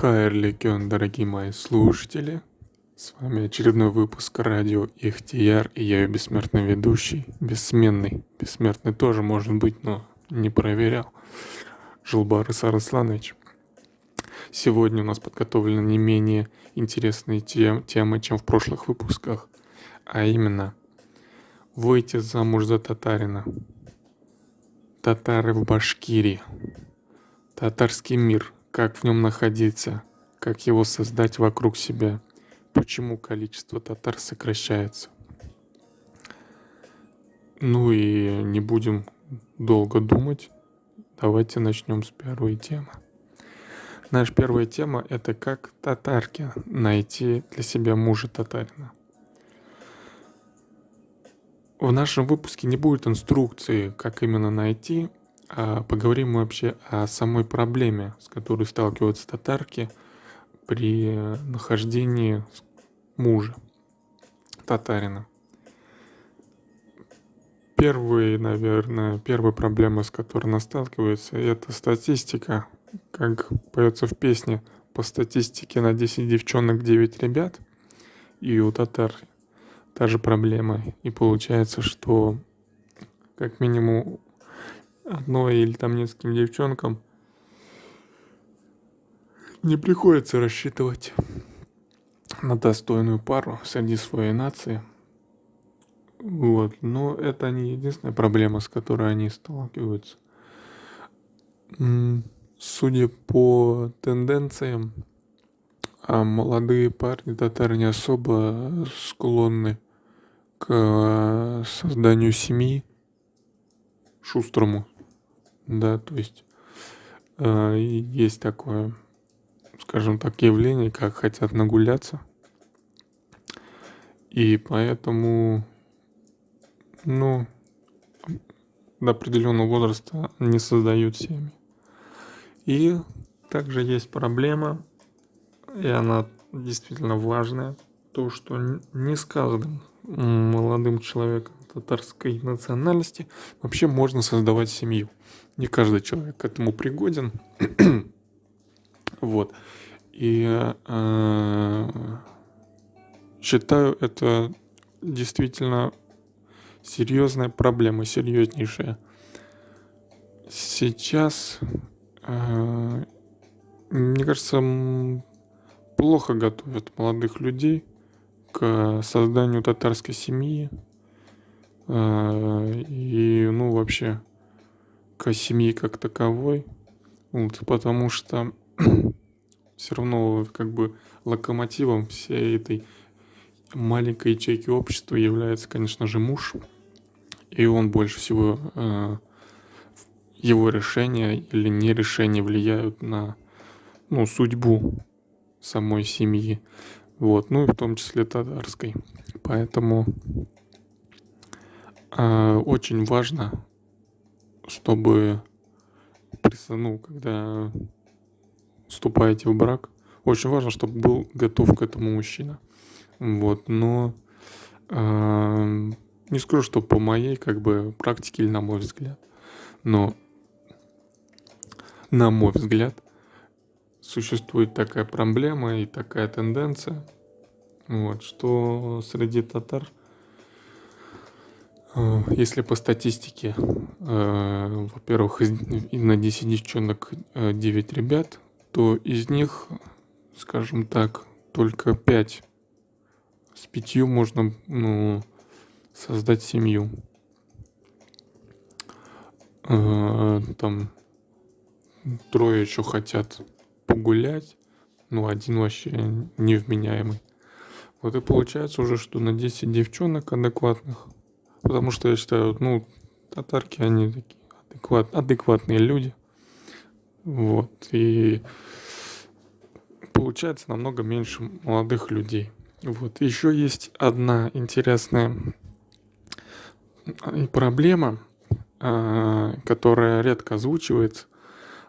Хайрликён, дорогие мои слушатели, с вами очередной выпуск радио Ихтияр, и я ее бессмертный ведущий, бессменный, бессмертный тоже может быть, но не проверял, Жулбарыс Арсланович. Сегодня у нас подготовлены не менее интересные темы, чем в прошлых выпусках, а именно «Выйти замуж за татарина», «Татары в Башкирии», «Татарский мир», как в нем находиться, как его создать вокруг себя, почему количество татар сокращается. Ну и не будем долго думать, давайте начнем с первой темы. Наша первая тема — это как татарке найти для себя мужа татарина. В нашем выпуске не будет инструкции, как именно найти, а поговорим мы вообще о самой проблеме, с которой сталкиваются татарки при нахождении мужа татарина. Первая проблема, с которой она сталкивается, это статистика. Как поется в песне, по статистике на 10 девчонок 9 ребят, и у татар та же проблема. И получается, что как минимум одной или там нескольким девчонкам не приходится рассчитывать на достойную пару среди своей нации. Вот. Но это не единственная проблема, с которой они сталкиваются. Судя по тенденциям, молодые парни татары не особо склонны к созданию семьи шустрому. Да, то есть есть такое, скажем так, явление, как хотят нагуляться. И поэтому, до определенного возраста не создают семьи. И также есть проблема, и она действительно важная, то, что не с каждым молодым человеком татарской национальности вообще можно создавать семью. Не каждый человек к этому пригоден. Вот. И считаю, это действительно серьезная проблема, серьезнейшая. Сейчас, мне кажется, плохо готовят молодых людей к созданию татарской семьи и, вообще, к семье как таковой. Вот, потому что все равно как бы локомотивом всей этой маленькой ячейки общества является, конечно же, муж. И он больше всего, его решения или нерешения влияют на судьбу самой семьи. Вот, и в том числе татарской. Поэтому очень важно, чтобы когда вступаете в брак, очень важно, чтобы был готов к этому мужчина. Вот, но не скажу, что по моей практике или на мой взгляд, но на мой взгляд существует такая проблема и такая тенденция, что среди татар, если по статистике, во-первых, на 10 девчонок 9 ребят, то из них, скажем так, только 5 с 5 можно создать семью. Там 3 еще хотят погулять, один вообще невменяемый. Вот и получается уже, что на 10 девчонок адекватных, потому что я считаю, татарки, они такие адекватные люди. Вот, и получается намного меньше молодых людей. Вот, еще есть одна интересная проблема, которая редко озвучивается,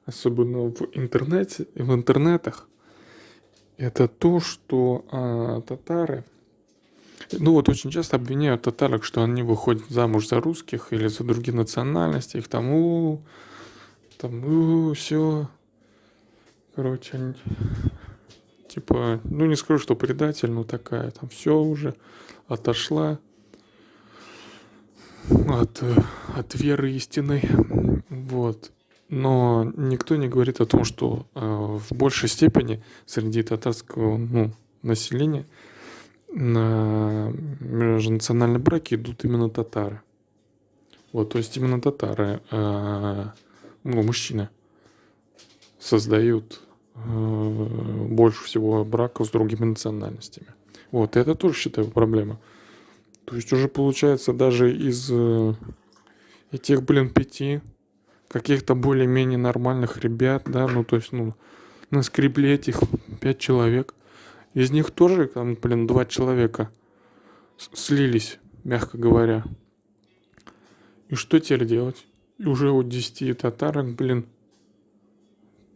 особенно в интернетах. Это то, что татары, очень часто обвиняют татарок, что они выходят замуж за русских или за другие национальности, их все, короче, типа, ну не скажу, что предатель, но такая, там все уже отошла от, от веры истинной, вот. Но никто не говорит о том, что в большей степени среди татарского населения на межнациональные браки идут именно татары. Вот, то есть именно татары, мужчины, создают больше всего браков с другими национальностями. Вот, и это тоже считаю проблема. То есть уже получается даже из этих, 5 каких-то более-менее нормальных ребят, да, ну то есть, наскребли этих 5 человек. Из них тоже, там, 2 человека слились, мягко говоря. И что теперь делать? И уже у 10 татарок,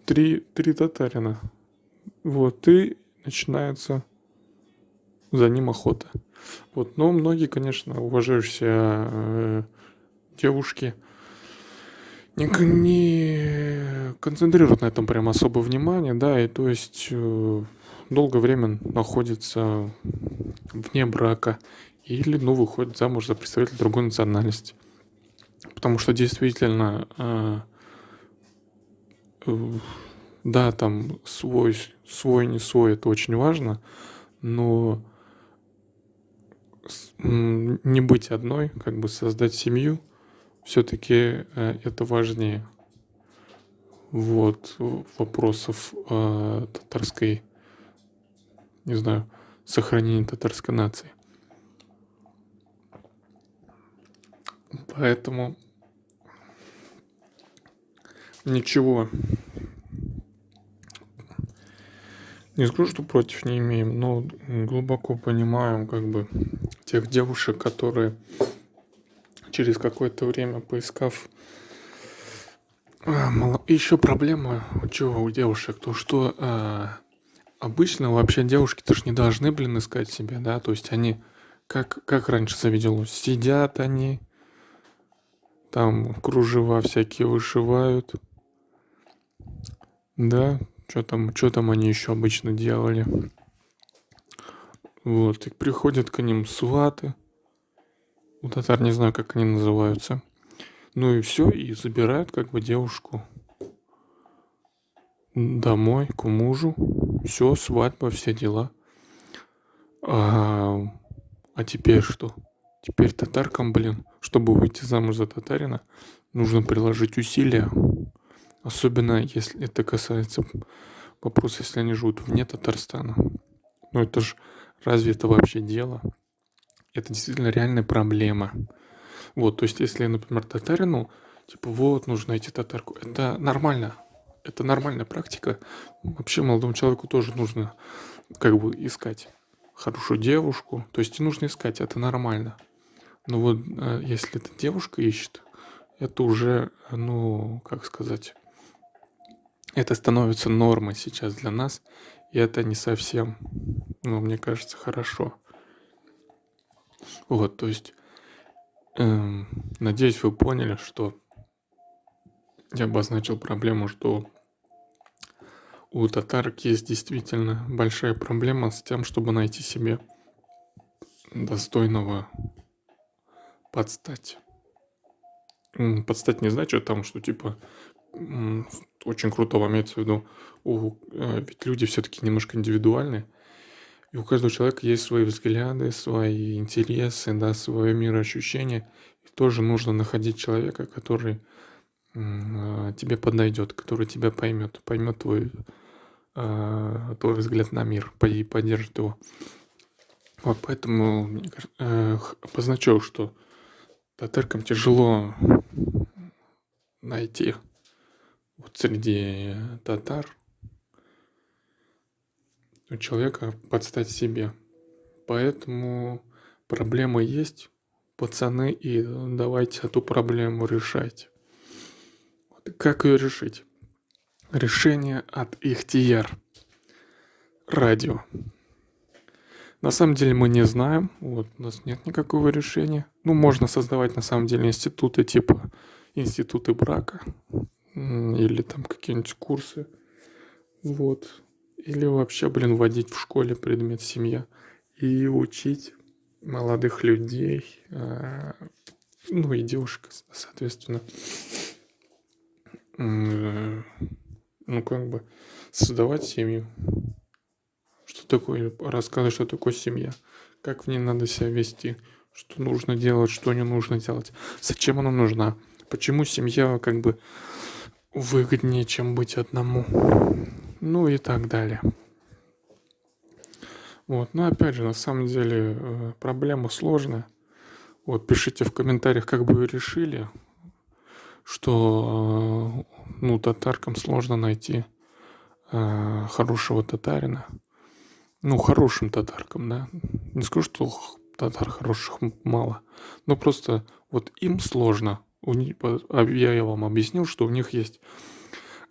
3 татарина. Вот, и начинается за ним охота. Вот, но многие, конечно, уважающиеся девушки не концентрируют на этом прям особое внимание, да, и то есть долгое время находятся вне брака или, выходят замуж за представителя другой национальности. Потому что действительно, да, там свой, не свой, это очень важно, но не быть одной, как бы создать семью, все-таки это важнее. Вот, вопросов татарской, не знаю, сохранения татарской нации. Поэтому ничего не скажу, что против не имеем, но глубоко понимаем как бы тех девушек, которые через какое-то время поискав... Еще проблема у девушек, то что обычно вообще девушки тоже не должны, искать себе, да, то есть они как раньше заведено, сидят они, там кружева всякие вышивают, да, что там они еще обычно делали. Вот, и приходят к ним сваты, у татар не знаю, как они называются, ну и все, и забирают как бы девушку домой, к мужу, все, свадьба, все дела. А теперь что? Теперь татаркам, чтобы выйти замуж за татарина, нужно приложить усилия. Особенно, если это касается вопроса, если они живут вне Татарстана. Ну это ж, разве это вообще дело? Это действительно реальная проблема. Вот, то есть, если, например, татарину, вот, нужно найти татарку, это нормально. Это нормальная практика. Вообще, молодому человеку тоже нужно, как бы, искать хорошую девушку. То есть, нужно искать, это нормально. Но вот, если эта девушка ищет, это уже, как сказать, это становится нормой сейчас для нас, и это не совсем, мне кажется, хорошо. Вот, то есть, надеюсь, вы поняли, что я обозначил проблему, что у татарок есть действительно большая проблема с тем, чтобы найти себе достойного подстать. Подстать не значит там, что очень крутого имеется в виду. Ведь люди все-таки немножко индивидуальны. И у каждого человека есть свои взгляды, свои интересы, да, свое мироощущение. И тоже нужно находить человека, который тебе подойдет, который тебя поймет твой взгляд на мир, и поддержит его. Вот поэтому обозначил, что татаркам тяжело найти вот среди татар человека подстать себе. Поэтому проблема есть, пацаны, и давайте эту проблему решать. Вот как ее решить? Решение от Ихтияр радио. На самом деле мы не знаем, вот у нас нет никакого решения. Можно создавать на самом деле институты типа институты брака или там какие-нибудь курсы. Вот. Или вообще, вводить в школе предмет семья и учить молодых людей, ну и девушек, соответственно, м, ну как бы создавать семью. Что такое, рассказывать, что такое семья, как в ней надо себя вести, что нужно делать, что не нужно делать, зачем она нужна, почему семья как бы выгоднее, чем быть одному, ну и так далее. Вот, но опять же, на самом деле проблема сложная. Вот, пишите в комментариях, как бы вы решили, что, ну, татаркам сложно найти хорошего татарина. Ну, хорошим татаркам, да. Не скажу, что татар хороших мало. Но просто вот им сложно. Я вам объяснил, что у них есть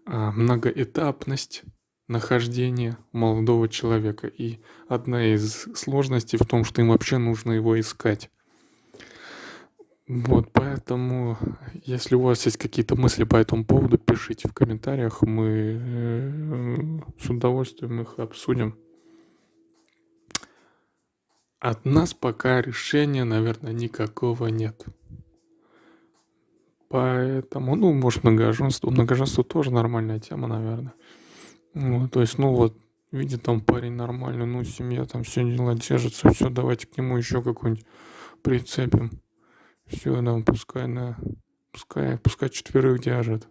многоэтапность нахождения молодого человека. И одна из сложностей в том, что им вообще нужно его искать. Вот, поэтому, если у вас есть какие-то мысли по этому поводу, пишите в комментариях, мы с удовольствием их обсудим. От нас пока решения, наверное, никакого нет. Поэтому, ну, может, многоженство. Многоженство тоже нормальная тема, наверное. Ну, то есть, ну вот, видит там парень нормальный, ну, семья там все дела держится, все, давайте к нему еще какой-нибудь прицепим. Все, нам пускай четверых держит.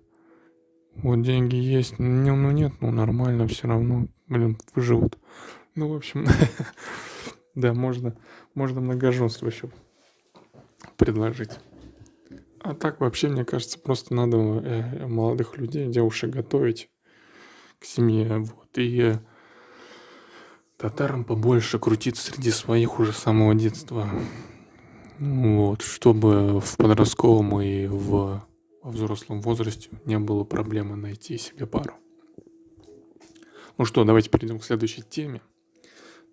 Вот деньги есть, ну нет, ну нормально, все равно, выживут. Ну, в общем, да, можно многоженство еще предложить. А так вообще, мне кажется, просто надо молодых людей, девушек готовить к семье, вот, и татарам побольше крутиться среди своих уже с самого детства, вот, чтобы в подростковом и во взрослом возрасте не было проблемы найти себе пару. Ну что, давайте перейдем к следующей теме.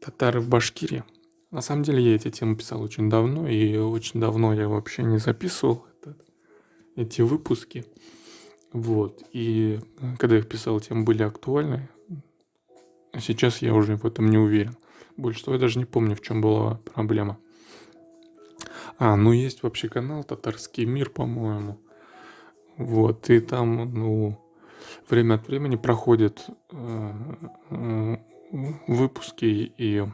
Татары в Башкирии. На самом деле я эти темы писал очень давно, и очень давно я вообще не записывал эти выпуски. Вот. И когда я их писал, темы были актуальны. А сейчас я уже в этом не уверен. Больше того, я даже не помню, в чем была проблема. Ну есть вообще канал «Татарский мир», по-моему. Вот. И там, ну, время от времени проходят выпуски и,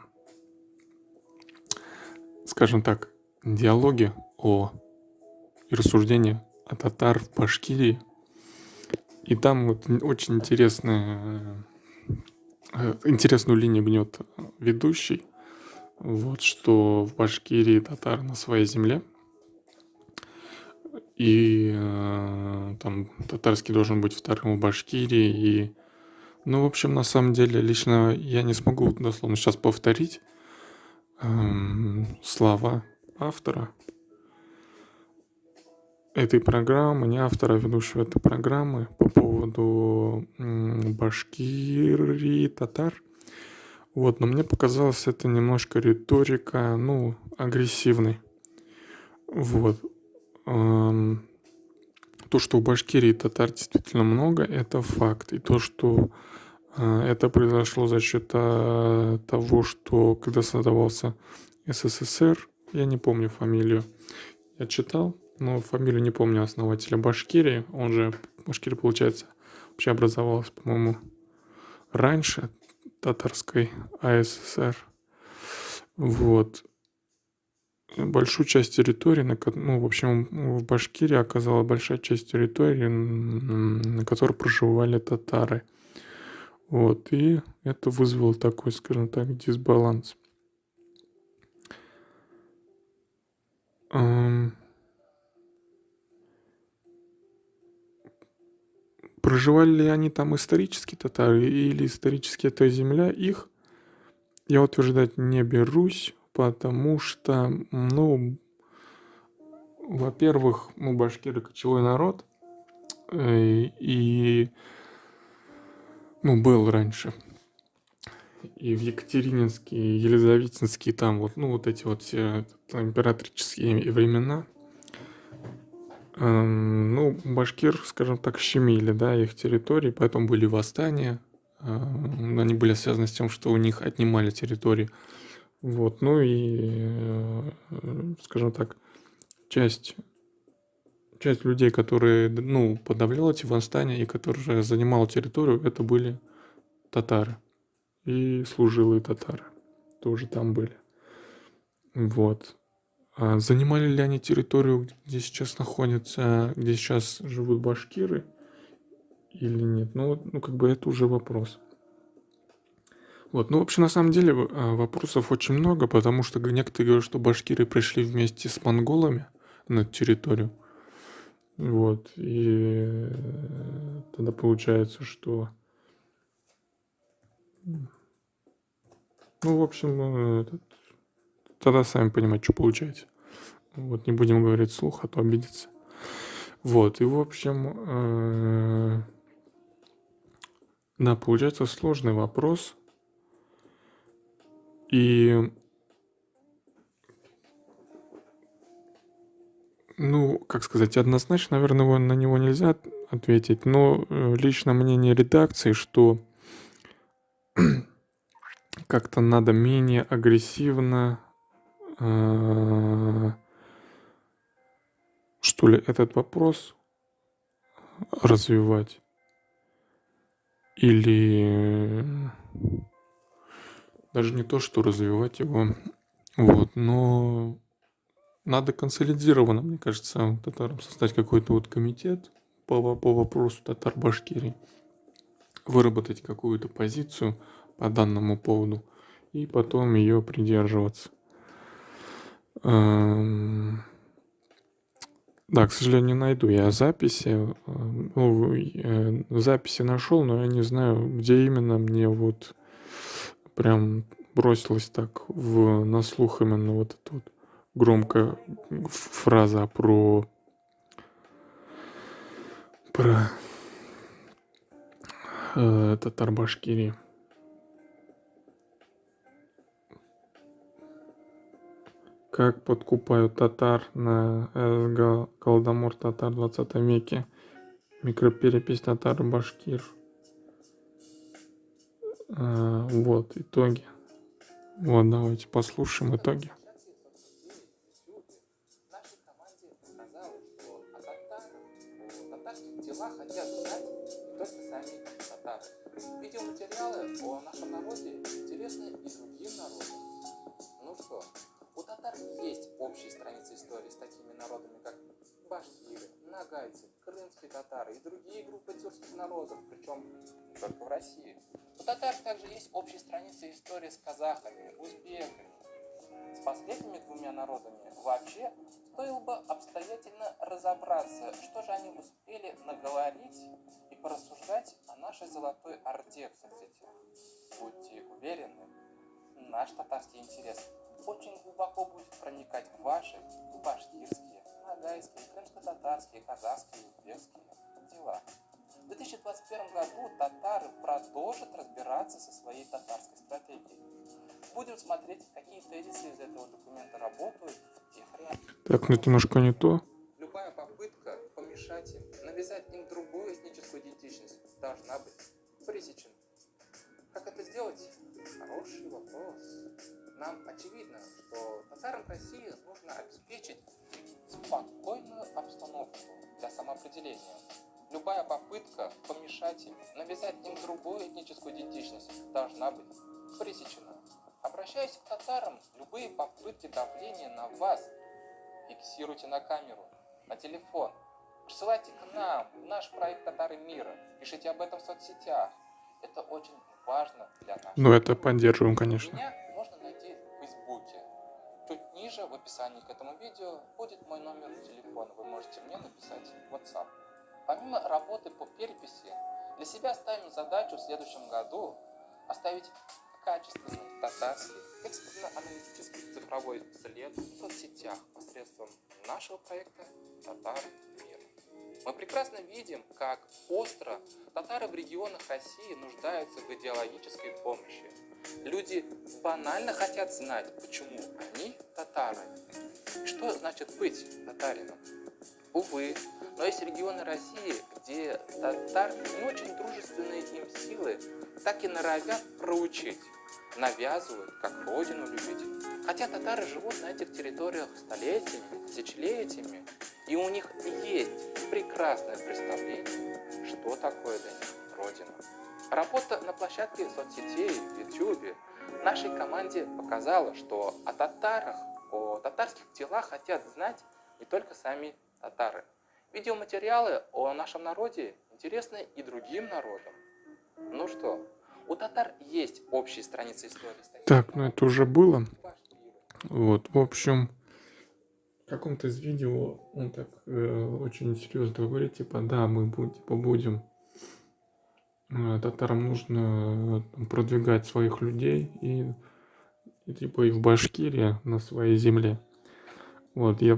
скажем так, диалоги и рассуждения о татар в Башкирии. И там вот очень интересную линию гнет ведущий. Вот, что в Башкирии татар на своей земле. И там татарский должен быть вторым в Башкирии. И, ну, в общем, на самом деле, лично я не смогу дословно сейчас повторить слова автора этой программы, не автора, а ведущего этой программы по поводу Башкирии, татар. Вот, но мне показалось это немножко риторика, ну, агрессивной. Вот. То, что в Башкирии татар действительно много, это факт. И то, что это произошло за счет того, что когда создавался СССР, я не помню фамилию, я читал, но фамилию не помню основателя Башкирии. Он же, Башкирия, получается, вообще образовалась, по-моему, раньше татарской АССР. Вот. Большую часть территории, ну, в общем, в Башкирии оказалась большая часть территории, на которой проживали татары. Вот, и это вызвало такой, скажем так, дисбаланс. Проживали ли они там исторически, татары, или исторически это земля их, я утверждать не берусь, потому что, ну, во-первых, мы башкиры кочевой народ, и, ну, был раньше. И в Екатерининские, Елизаветинские, там вот, ну, вот эти вот все императорические времена, ну, башкир, скажем так, щемили, да, их территории, поэтому были восстания Они были связаны с тем, что у них отнимали территории. Вот, ну и, скажем так, часть людей, которые, ну, подавляла эти восстания и которые занимала территорию, это были татары и служилые татары. Тоже там были. Вот. А занимали ли они территорию, где сейчас находятся, где сейчас живут башкиры или нет? Ну, как бы это уже вопрос. Вот, ну, вообще, на самом деле, вопросов очень много, потому что некоторые говорят, что башкиры пришли вместе с монголами на эту территорию. Вот, и тогда получается, что... Ну, в общем, тогда сами понимаете, что получаете. Вот, не будем говорить вслух, а то обидится. Вот, и, в общем, да, получается сложный вопрос. И, ну, как сказать, однозначно, наверное, на него нельзя ответить, но лично мнение редакции, что как-то надо менее агрессивно, что ли, этот вопрос развивать. Или даже не то, что развивать его, вот, но надо консолидированно, мне кажется, татарам создать какой-то вот комитет по вопросу татар-башкирии, выработать какую-то позицию по данному поводу и потом ее придерживаться. Да, к сожалению, найду я записи. Записи нашел, но я не знаю, где именно мне вот прям бросилась так на слух именно вот эта вот громкая фраза про татар-башкирии. Как подкупают татар на Голодомор татар в 20 веке. Микроперепись татар-башкир. Вот итоги. Вот, давайте послушаем итоги. Дела хотят знать только сами татары. Видеоматериалы о нашем народе интересны и другим народам. Ну что, у татар есть общие страницы истории с такими народами, как башкиры, нагайцы, крымские татары и другие группы тюркских народов, причем не только в России. У татар также есть общие страницы истории с казахами, узбеками. С последними двумя народами вообще стоило бы обстоятельно разобраться, что же они успели наговорить и порассуждать о нашей Золотой Орде в соцсетях. Будьте уверены, наш татарский интерес очень глубоко будет проникать в ваши башкирские, нагайские, крымско-татарские, казахские и узбекские дела. В 2021 году татары продолжат разбираться со своей татарской стратегией. Будем смотреть, какие тезисы из этого документа работают в тех реалиях. Так, ну это немножко не то. Любая попытка помешать им, навязать им другую этническую идентичность должна быть пресечена. Как это сделать? Хороший вопрос. Нам очевидно, что татарам России нужно обеспечить спокойную обстановку для самоопределения. Любая попытка помешать им, навязать им другую этническую идентичность должна быть пресечена. Обращаясь к татарам, любые попытки давления на вас фиксируйте на камеру, на телефон. Присылайте к нам в наш проект «Татары мира». Пишите об этом в соцсетях. Это очень важно для нас. Ну, это поддерживаем, конечно. Меня можно найти в Фейсбуке. Чуть ниже в описании к этому видео будет мой номер телефона. Вы можете мне написать в WhatsApp. Помимо работы по переписи, для себя ставим задачу в следующем году оставить качественный татарский экспертно-аналитический цифровой след в соцсетях посредством нашего проекта «Татары мира». Мы прекрасно видим, как остро татары в регионах России нуждаются в идеологической помощи. Люди банально хотят знать, почему они татары. И что значит быть татарином? Увы, но есть регионы России, где татар не очень дружественные им силы так и норовят проучить, навязывают, как родину любить. Хотя татары живут на этих территориях столетиями, тысячелетиями, и у них есть прекрасное представление, что такое для них родина. Работа на площадке соцсетей, в YouTube нашей команде показала, что о татарах, о татарских делах хотят знать не только сами татары. Видеоматериалы о нашем народе интересны и другим народам. Ну что, у татар есть общие страницы истории. Так, ну это уже было. Вот, в общем, в каком-то из видео он так очень серьезно говорит, типа, да, мы будем, татарам нужно продвигать своих людей и типа и в Башкирии на своей земле. Вот, я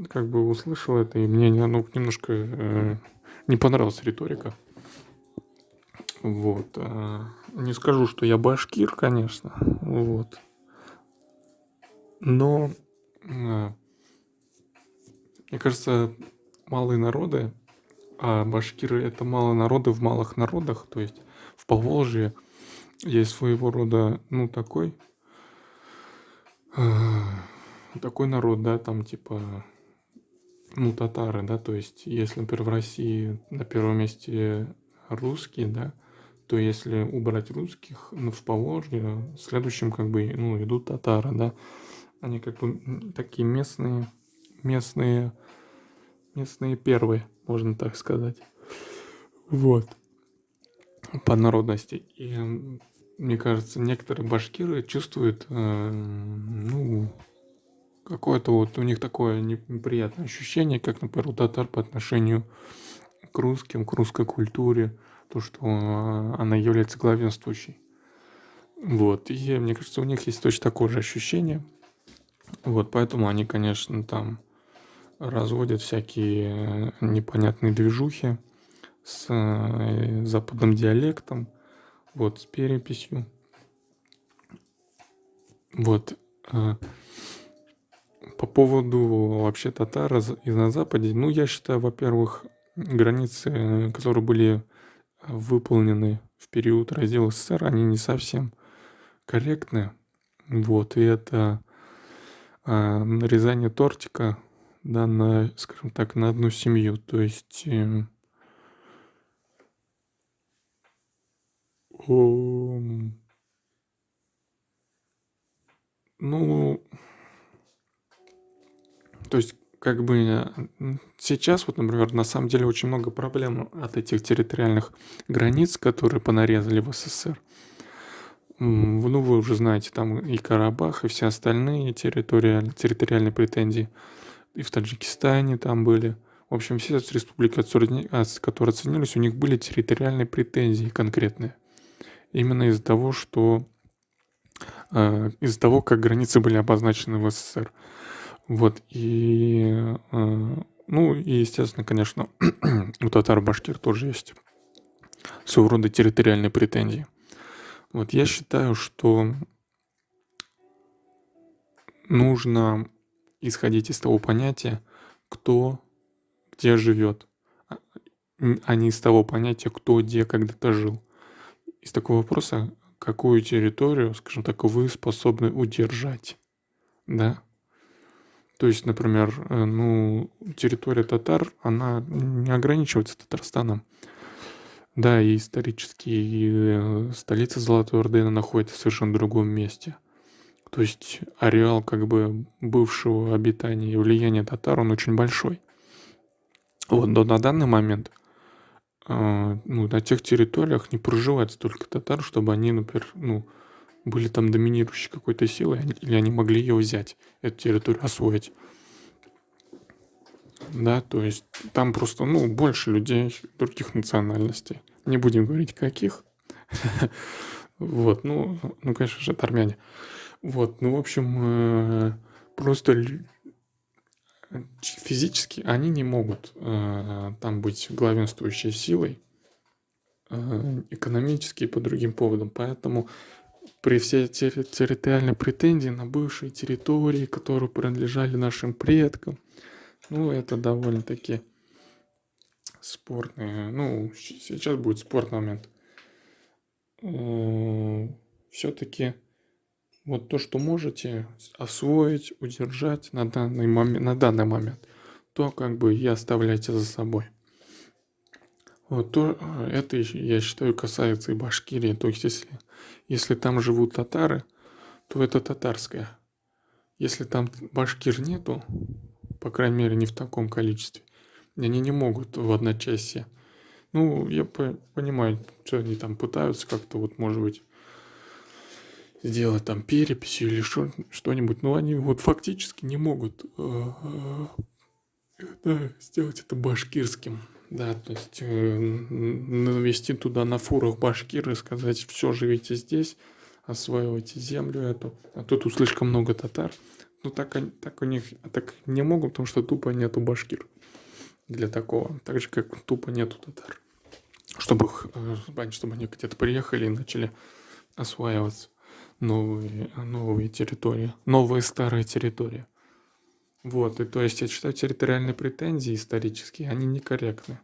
как бы услышал это, и мне немножко не понравилась риторика. Вот. Не скажу, что я башкир, конечно. Вот. Но мне кажется, малые народы, а башкиры это малые народы в малых народах, то есть в Поволжье есть своего рода, такой народ, да, там типа, татары, да, то есть если, например, в России на первом месте русские, да, то если убрать русских, в Поволжье следующим как бы, идут татары, да, они как бы такие местные первые, можно так сказать, вот, по народности. И мне кажется, некоторые башкиры чувствуют, какое-то вот у них такое неприятное ощущение, как, например, у татар по отношению к русским, к русской культуре, то, что она является главенствующей. Вот, и мне кажется, у них есть точно такое же ощущение. Вот, поэтому они, конечно, там разводят всякие непонятные движухи с западным диалектом, вот, с переписью. Вот. По поводу вообще татар на Западе, я считаю, во-первых, границы, которые были выполнены в период раздела СССР, они не совсем корректны. Вот, и это нарезание тортика, да, скажем так, на одну семью. То есть то есть, как бы сейчас, вот, например, на самом деле очень много проблем от этих территориальных границ, которые понарезали в СССР. Вы уже знаете, там и Карабах, и все остальные территориальные претензии. И в Таджикистане там были. В общем, все республики, которые отсоединились, у них были территориальные претензии конкретные. Именно из-за того, как границы были обозначены в СССР. Вот, и, естественно, конечно, у татар-башкир тоже есть своего рода территориальные претензии. Вот, я считаю, что нужно исходить из того понятия, кто где живет, а не из того понятия, кто где когда-то жил. Из такого вопроса, какую территорию, скажем так, вы способны удержать, да? То есть, например, территория татар, она не ограничивается Татарстаном. Да, и исторически столица Золотой Орды находится в совершенно другом месте. То есть ареал как бы бывшего обитания и влияния татар, он очень большой. Вот, но на данный момент на тех территориях не проживает столько татар, чтобы они, например, были там доминирующей какой-то силой, или они могли ее взять, эту территорию освоить. Да, то есть там просто, больше людей других национальностей. Не будем говорить, каких. Вот, конечно же, это армяне. Вот, в общем, просто физически они не могут там быть главенствующей силой, экономически и по другим поводам. Поэтому при всей территориальной претензии на бывшие территории, которые принадлежали нашим предкам, Ну, это довольно-таки спорный. Ну, сейчас будет спорный момент. Все-таки вот то, что можете освоить, удержать на данный момент, то как бы и оставляйте за собой. Вот то, это, я считаю, касается и Башкирии. То есть, если там живут татары, то это татарское. Если там башкир нету, по крайней мере, не в таком количестве, они не могут в одночасье. Ну, я понимаю, что они там пытаются как-то, вот, может быть, сделать там перепись или что-нибудь, но они вот фактически не могут сделать это башкирским. Да, то есть навести туда на фурах башкир и сказать: все, живите здесь, осваивайте землю эту, а тут слишком много татар. Ну так у них так не могут, потому что тупо нету башкир для такого. Так же, как тупо нету татар. Чтобы они где-то приехали и начали осваиваться новые территории, новые старые территории. Вот, и то есть я считаю, территориальные претензии исторические, они некорректны.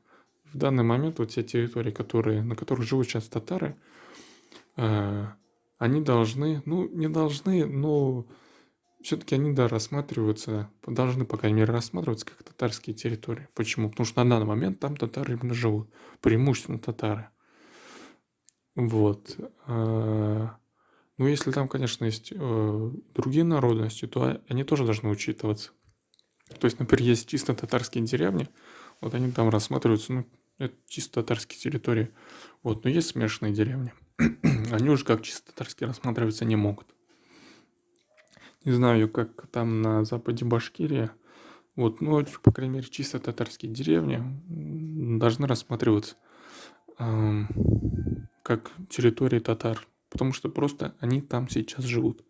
В данный момент вот те территории, на которых живут сейчас татары, они должны, ну, не должны, но все-таки они, да, должны, по крайней мере, рассматриваться как татарские территории. Почему? Потому что на данный момент там татары именно живут, преимущественно татары. Вот. Ну, если там, конечно, есть другие народности, то они тоже должны учитываться. То есть, например, есть чисто татарские деревни, вот они там рассматриваются, ну, это чисто татарские территории. Вот, но есть смешанные деревни. Они уже как чисто татарские рассматриваться не могут. Не знаю, как там на западе Башкирия. Вот, ну, по крайней мере, чисто татарские деревни должны рассматриваться как территории татар. Потому что просто они там сейчас живут.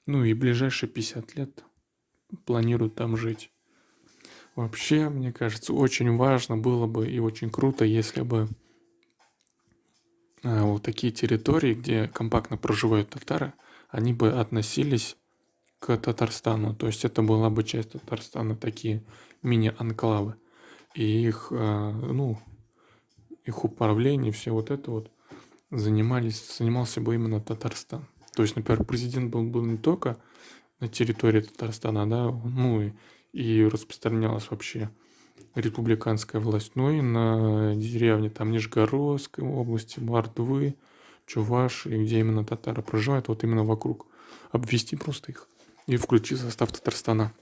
Ну и ближайшие 50 лет планируют там жить. Вообще, мне кажется, очень важно было бы и очень круто, если бы вот такие территории, где компактно проживают татары, они бы относились к Татарстану. То есть это была бы часть Татарстана, такие мини-анклавы. И их управление, все вот это вот занимался бы именно Татарстан. То есть, например, президент был бы не только на территории Татарстана, да, ну и распространялась вообще республиканская власть, но и на деревне там Нижегородской области, Мордвы, Чувашии, где именно татары проживают, вот именно вокруг. Обвести просто их и включить в состав Татарстана.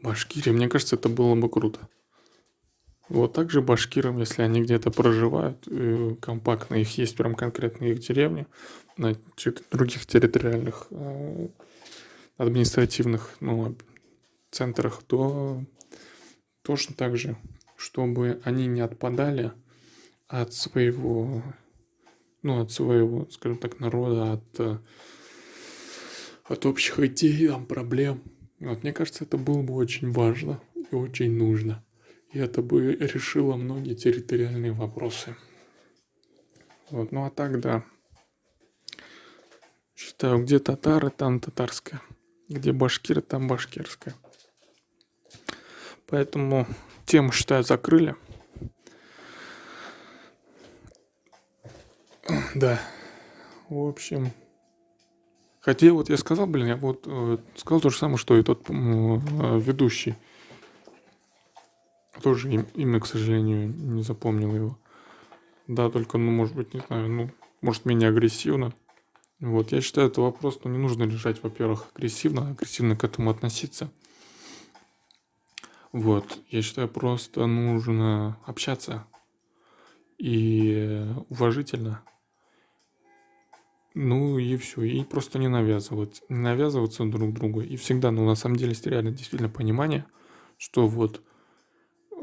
Башкирия, мне кажется, это было бы круто. Вот также башкирам, если они где-то проживают компактно, их есть прям конкретно их деревни, на других территориальных административных центрах, то точно так же, чтобы они не отпадали от своего, скажем так, народа, от общих идей, там, проблем. Вот, мне кажется, это было бы очень важно и очень нужно. И это бы решило многие территориальные вопросы. Вот, ну а так, да. Считаю, где татары, там татарская. Где башкиры, там башкирская. Поэтому тему, считаю, закрыли. Да. В общем. Хотя вот я сказал, я вот сказал то же самое, что и тот ведущий. Тоже имя, к сожалению, не запомнил его. Да, только, может быть, не знаю, может, менее агрессивно. Вот, я считаю, это вопрос, не нужно решать, во-первых, агрессивно к этому относиться. Вот, я считаю, просто нужно общаться и уважительно. Ну и все, и просто не навязываться друг другу. И всегда, на самом деле, есть реально действительно понимание, что вот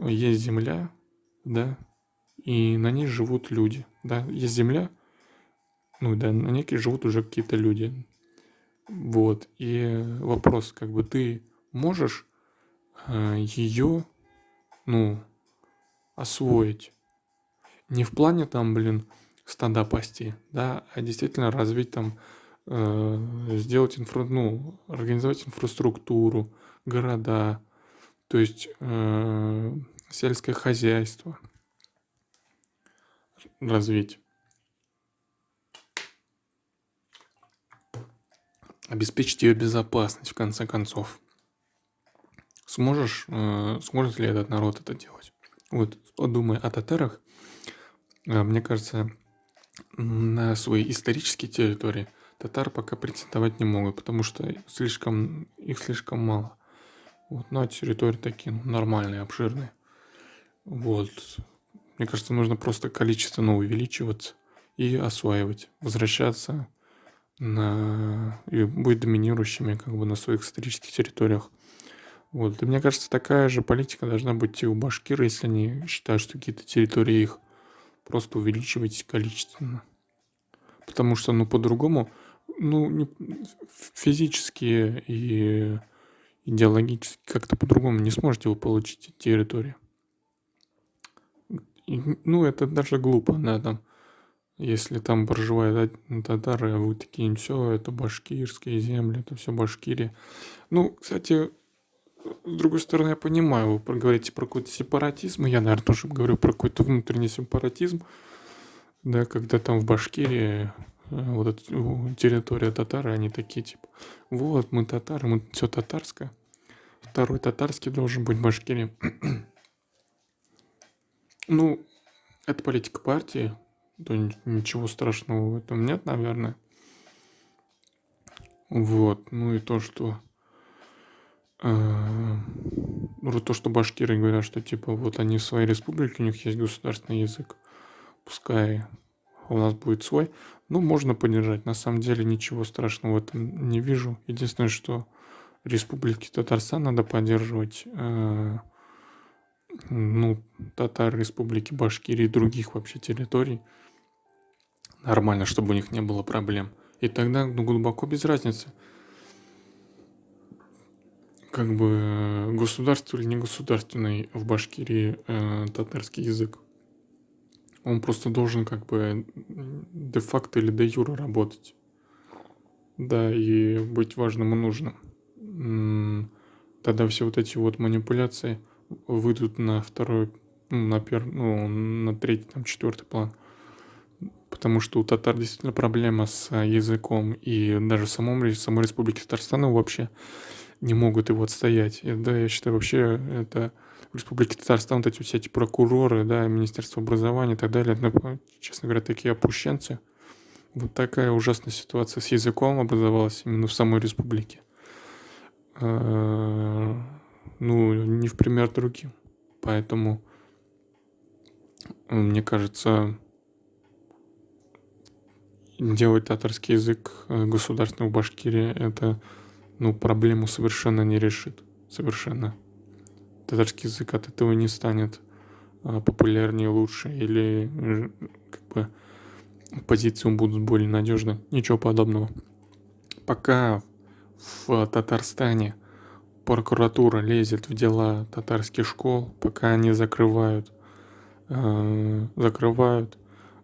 есть земля, да, и на ней живут люди, да, есть земля, на ней живут уже какие-то люди. Вот, и вопрос, ты можешь ее, освоить. Не в плане там, стада пасти, да, а действительно развить там, сделать организовать инфраструктуру, города, То есть сельское хозяйство развить, обеспечить ее безопасность в конце концов. Сможет ли этот народ это делать? Вот подумай о татарах. Мне кажется, на свои исторические территории татар пока претендовать не могут, потому что их слишком мало. Вот, но территории такие нормальные, обширные. Вот. Мне кажется, нужно просто количественно увеличиваться и осваивать, возвращаться и быть доминирующими как бы на своих исторических территориях. Вот. И мне кажется, такая же политика должна быть и у башкир, если они считают, что какие-то территории их просто увеличивать количественно. Потому что, по-другому, физически и идеологически как-то по-другому не сможете вы получить эти территории. Это даже глупо, да, там, если там проживают татары, а вы такие, все, это башкирские земли, это все Башкирия. Кстати, с другой стороны, я понимаю, вы говорите про какой-то сепаратизм, я, наверное, тоже говорю про какой-то внутренний сепаратизм, да, когда там в Башкирии вот эта территория татары, они такие, типа, вот, мы татары, мы все татарское. Второй татарский должен быть в Башкирии. Это политика партии, то ничего страшного в этом нет, наверное. Вот, и то, что башкиры говорят, что типа вот они в своей республике, у них есть государственный язык, пускай у нас будет свой. Можно поддержать. На самом деле ничего страшного в этом не вижу. Единственное, что республики Татарстан надо поддерживать, татар республики Башкирии и других вообще территорий. Нормально, чтобы у них не было проблем. И тогда, глубоко без разницы, как бы государственный или не государственный в Башкирии татарский язык. Он просто должен как бы де-факто или де-юре работать. Да, и быть важным и нужным. Тогда все вот эти вот манипуляции выйдут на второй, на третий, четвертый план. Потому что у татар действительно проблема с языком, и даже в самой республике Татарстан вообще не могут его отстоять. И, да, я считаю, вообще это в республике Татарстан вот эти все эти прокуроры, да, Министерство образования и так далее, честно говоря, такие опущенцы. Вот такая ужасная ситуация с языком образовалась именно в самой республике. Не в пример другим. Поэтому, мне кажется, делать татарский язык государственным в Башкирии, это, проблему совершенно не решит. Совершенно. Татарский язык от этого не станет популярнее, лучше, или как бы позиции будут более надежны. Ничего подобного. Пока в Татарстане прокуратура лезет в дела татарских школ, пока они закрывают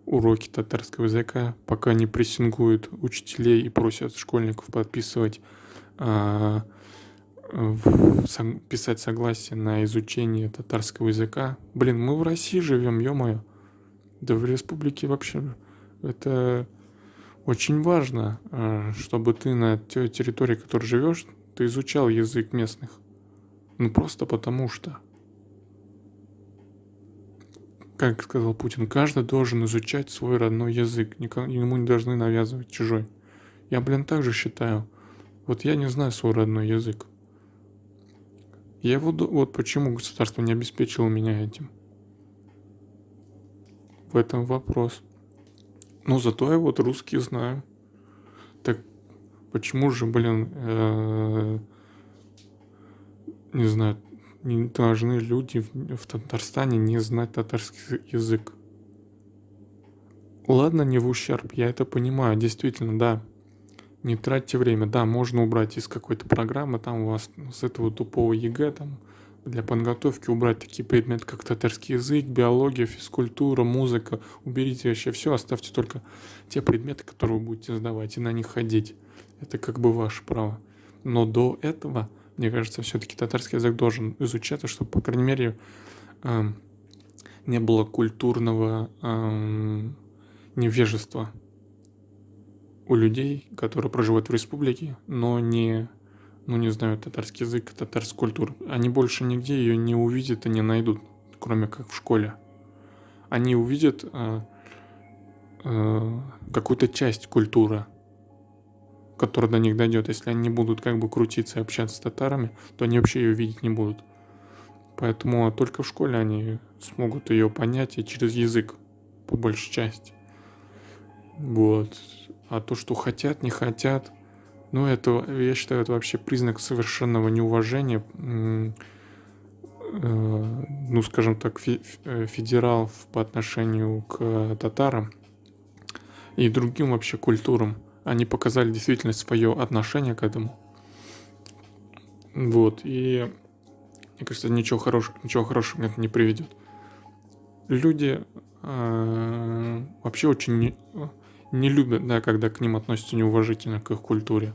уроки татарского языка, пока не прессингуют учителей и просят школьников подписывать, писать согласие на изучение татарского языка. Мы в России живем, ё-моё. Да в республике вообще это очень важно, чтобы ты на той территории, в которой живешь, ты изучал язык местных. Просто потому что. Как сказал Путин, каждый должен изучать свой родной язык. Ему не должны навязывать чужой. Я, так же считаю. Вот я не знаю свой родной язык. Вот почему государство не обеспечило меня этим. В этом вопрос. Зато я вот русский знаю. Так почему же, не знаю, не должны люди в Татарстане не знать татарский язык? Ладно, не в ущерб, я это понимаю, действительно, да. Не тратьте время, да, можно убрать из какой-то программы, там у вас с этого тупого ЕГЭ, там, для подготовки убрать такие предметы, как татарский язык, биология, физкультура, музыка. Уберите вообще все, оставьте только те предметы, которые вы будете сдавать, и на них ходить. Это как бы ваше право. Но до этого Мне кажется, все-таки татарский язык должен изучаться, чтобы, по крайней мере, не было культурного невежества у людей, которые проживают в республике, но не знают татарский язык, татарскую культуру. Они больше нигде ее не увидят и не найдут, кроме как в школе. Они увидят какую-то часть культуры, которая до них дойдет. Если они не будут как бы крутиться и общаться с татарами, то они вообще ее видеть не будут. Поэтому только в школе они смогут ее понять и через язык, по большей части. Вот. А то, что хотят, не хотят, это, я считаю, это вообще признак совершенного неуважения, скажем так, федералов по отношению к татарам и другим вообще культурам. Они показали действительно свое отношение к этому. Вот. И мне кажется, ничего хорошего это не приведет. Люди вообще очень не любят, да, когда к ним относятся неуважительно, к их культуре.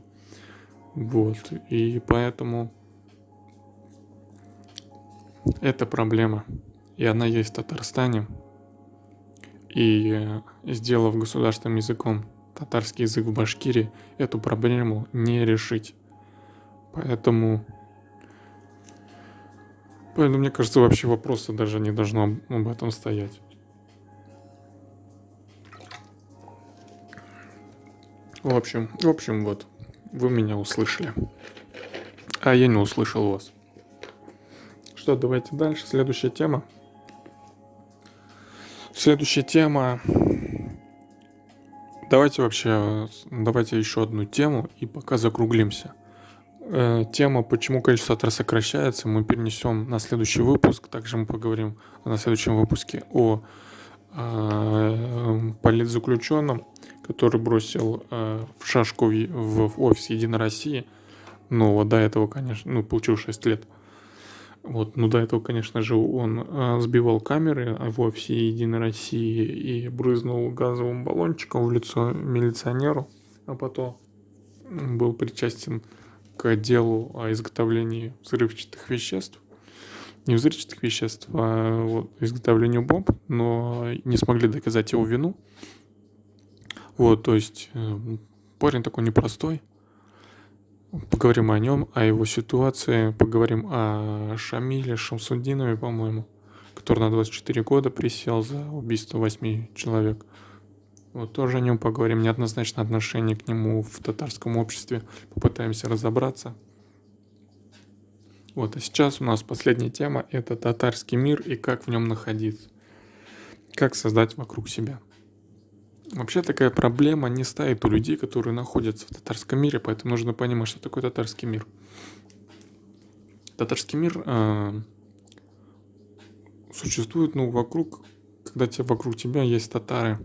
Вот. И поэтому это проблема. И она есть в Татарстане. И сделав государственным языком татарский язык в Башкирии, эту проблему не решить. Поэтому, мне кажется, вообще вопроса даже не должно об этом стоять. В общем, вот, вы меня услышали. А я не услышал вас. Что, давайте дальше. Следующая тема. Давайте еще одну тему и пока закруглимся. Тема, почему количество татар сокращается, мы перенесем на следующий выпуск. Также мы поговорим на следующем выпуске о политзаключенном, который бросил в шашку в офис Единой России. Но до этого, конечно, получил 6 лет. Вот, до этого, конечно же, он сбивал камеры в офисе Единой России и брызнул газовым баллончиком в лицо милиционеру, а потом был причастен к делу о изготовлении взрывчатых веществ. Не взрывчатых веществ, а изготовлению бомб, но не смогли доказать его вину. Вот, то есть парень такой непростой. Поговорим о нем, о его ситуации, поговорим о Шамиле Шамсудинове, по-моему, который на 24 года присел за убийство 8 человек. Вот тоже о нем поговорим, неоднозначное отношение к нему в татарском обществе, попытаемся разобраться. Вот, а сейчас у нас последняя тема – это татарский мир и как в нем находиться, как создать вокруг себя. Вообще такая проблема не стоит у людей, которые находятся в татарском мире, поэтому нужно понимать, что такое татарский мир. Татарский мир существует, вокруг, когда вокруг тебя есть татары.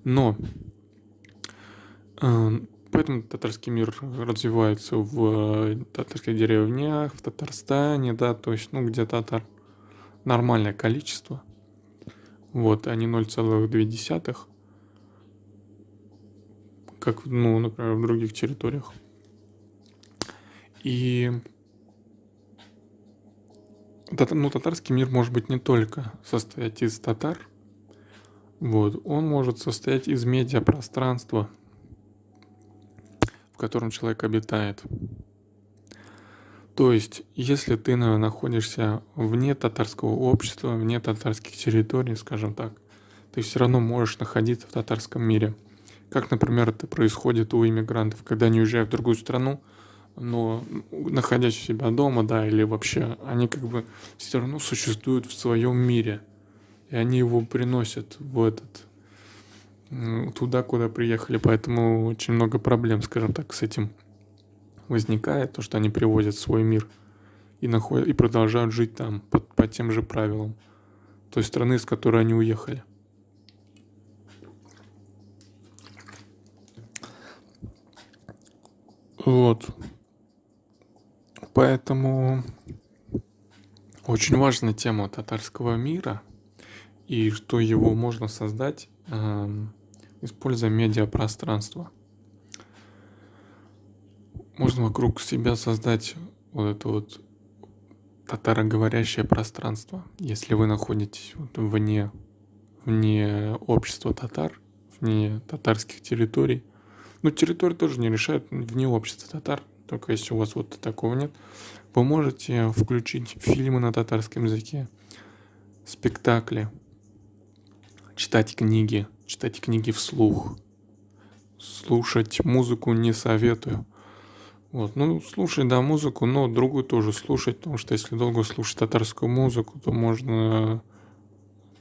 Но поэтому татарский мир развивается в татарских деревнях, в Татарстане, да, то есть, где татар нормальное количество. Вот, а не 0,2, как, например, в других территориях. И татарский мир может быть не только состоять из татар, вот, он может состоять из медиапространства, в котором человек обитает. То есть, если ты находишься вне татарского общества, вне татарских территорий, скажем так, ты все равно можешь находиться в татарском мире. Как, например, это происходит у иммигрантов, когда они уезжают в другую страну, но находясь у себя дома, да, или вообще, они как бы все равно существуют в своем мире. И они его приносят туда, куда приехали. Поэтому очень много проблем, скажем так, с этим возникает, то, что они привозят в свой мир и продолжают жить там по тем же правилам той страны, с которой они уехали. Вот. Поэтому очень важна тема татарского мира и что его можно создать, используя медиапространство. Можно вокруг себя создать вот это вот татароговорящее пространство. Если вы находитесь вот вне общества татар, вне татарских территорий, ну, территория тоже не решает, вне общества татар, только если у вас вот такого нет, вы можете включить фильмы на татарском языке, спектакли, читать книги вслух, слушать музыку не советую. Вот, ну, слушай, да, музыку, но другую тоже слушать, потому что если долго слушать татарскую музыку, то можно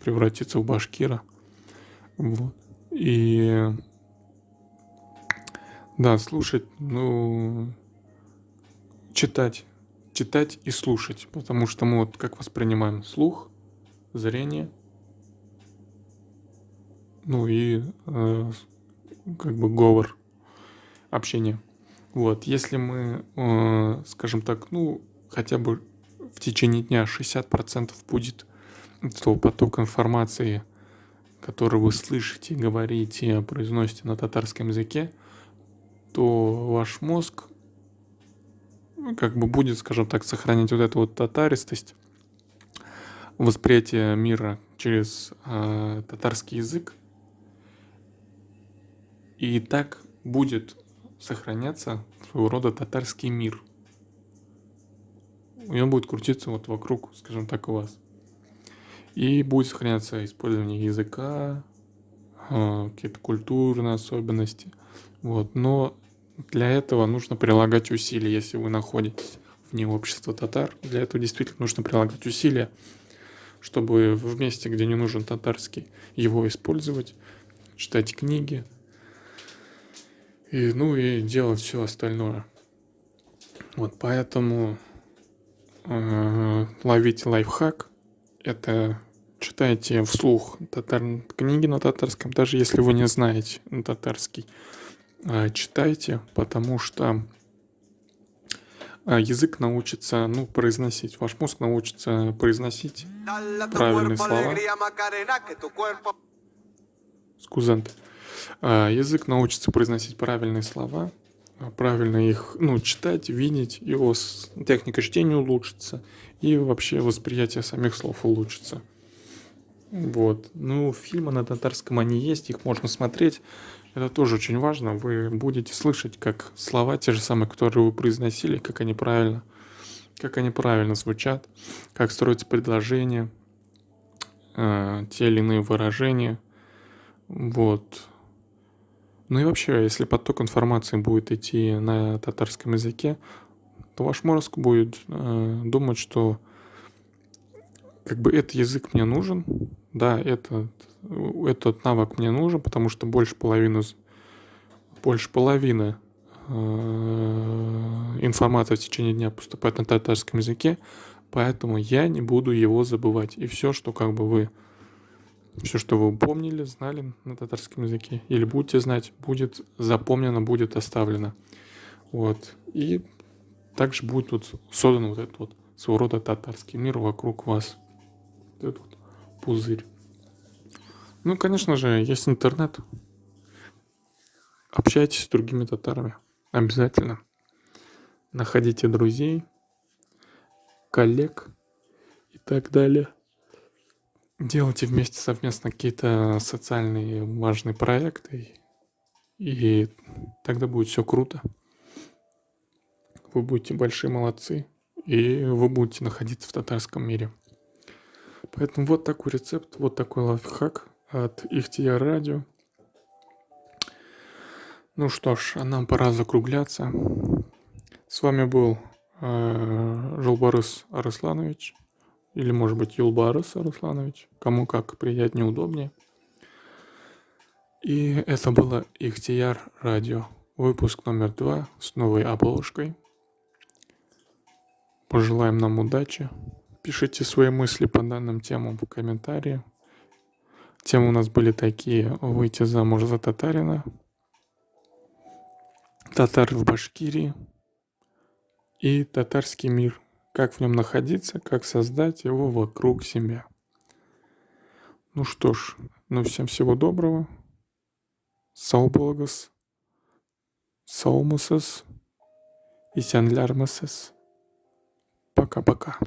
превратиться в башкира. Вот. И да, слушать, ну, читать и слушать, потому что мы вот как воспринимаем слух, зрение, ну и как бы говор, общение. Вот, если мы, скажем так, ну, хотя бы в течение дня 60% будет этого потока информации, который вы слышите, говорите, произносите на татарском языке, то ваш мозг как бы будет, скажем так, сохранять вот эту вот татаристость, восприятие мира через татарский язык, и так будет сохраняться своего рода татарский мир. И он будет крутиться вот вокруг, скажем так, у вас. И будет сохраняться использование языка, какие-то культурные особенности. Вот. Но для этого нужно прилагать усилия, если вы находитесь вне общества татар. Для этого действительно нужно прилагать усилия, чтобы в месте, где не нужен татарский, его использовать, читать книги, и, ну и делать все остальное. Вот поэтому ловите лайфхак. Это читайте вслух книги на татарском, даже если вы не знаете татарский. Читайте, потому что язык научится, ну, произносить, ваш мозг научится произносить правильные слова. Скузант. Язык научится произносить правильные слова, правильно их, ну, читать, видеть, его техника чтения улучшится, и вообще восприятие самих слов улучшится. Вот. Ну, фильмы на татарском они есть, их можно смотреть. Это тоже очень важно. Вы будете слышать, как слова те же самые, которые вы произносили, как они правильно звучат, как строятся предложения, те или иные выражения. Вот. Ну и вообще, если поток информации будет идти на татарском языке, то ваш мозг будет думать, что как бы этот язык мне нужен, да, этот навык мне нужен, потому что больше половины информации в течение дня поступает на татарском языке, поэтому я не буду его забывать. И все, что вы помнили, знали на татарском языке, или будете знать, будет запомнено, будет оставлено. Вот. И также будет вот создан вот этот вот своего рода татарский мир вокруг вас. Вот этот вот пузырь. Ну, конечно же, есть интернет. Общайтесь с другими татарами. Обязательно. Находите друзей, коллег и так далее. Делайте вместе совместно какие-то социальные важные проекты, и тогда будет все круто. Вы будете большие молодцы, и вы будете находиться в татарском мире. Поэтому вот такой рецепт, вот такой лайфхак от Ихтияр Радио. Ну что ж, а нам пора закругляться. С вами был Жолбарыс Арысланович. Или, может быть, Юлбарыс Арысланович. Кому как приятнее, удобнее. И это было Ихтияр Радио. Выпуск номер 2 с новой обложкой. Пожелаем нам удачи. Пишите свои мысли по данным темам в комментарии. Темы у нас были такие: выйти замуж за татарина, татары в Башкирии и татарский мир. Как в нем находиться, как создать его вокруг себя. Ну что ж, всем всего доброго. Саубологос, саумусас и сянлярмасас. Пока-пока.